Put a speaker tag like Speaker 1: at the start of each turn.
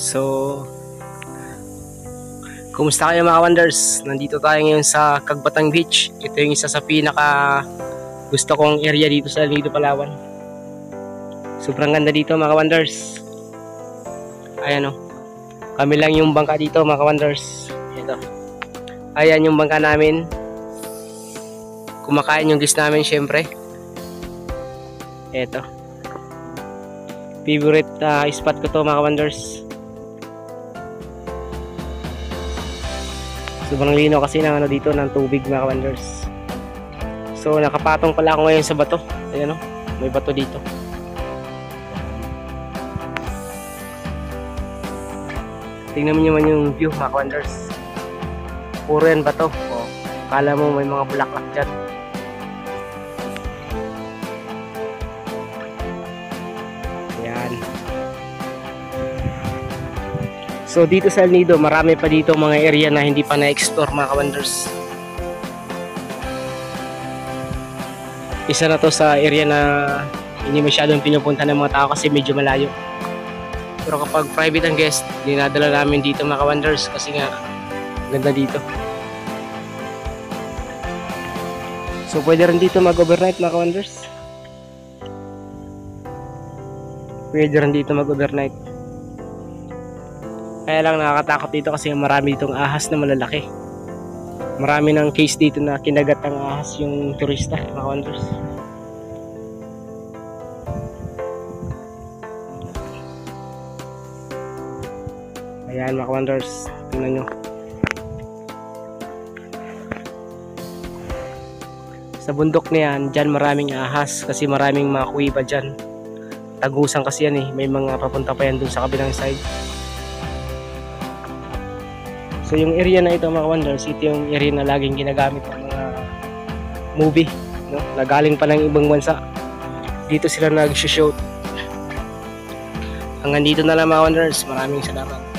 Speaker 1: So, kumusta kayo mga wonders? Nandito tayo ngayon sa Kagbatang Beach. Ito yung isa sa pinaka gusto kong area dito sa Nido, Palawan. Sobrang ganda dito mga wonders. Ayan o. Kami lang yung bangka dito mga wonders. Ito. Ayan yung bangka namin. Kumakain yung guest namin syempre. Ito. Favorite spot ko to mga wonders. Sobrang lino kasi ng dito ng tubig mga wonders. So nakapatong pala ako ngayon sa bato. Ayan o, may bato dito. Tingnan mo naman yung view mga wonders. Puro yan bato. O, kala mo may mga bulaklak dyan. Ayan. So dito sa El Nido, marami pa dito mga area na hindi pa na-explore mga wonders. Isa na to sa area na hindi masyadong pinupunta ng mga tao kasi medyo malayo. Pero kapag private ang guest, dinadala namin dito mga wonders kasi nga ganda dito. So pwede rin dito mag-overnight mga wonders. Pwede rin dito mag-overnight. Kaya lang nakakatakot dito kasi marami ditong ahas na malalaki. Marami ng case dito na kinagat ang ahas yung turista mga wonders. Ayan mga wonders, tingnan nyo. Sa bundok na yan, dyan maraming ahas kasi maraming mga kuwiba dyan. Tagusan kasi yan eh, may mga papunta pa yan dun sa kabilang side. So yung area na ito mga wonders, ito yung area na laging ginagamit ng mga movie, no? Na galing pa ng ibang bansa. Dito sila nag-shoot. Hanggang dito na lang mga wonders, maraming salamat.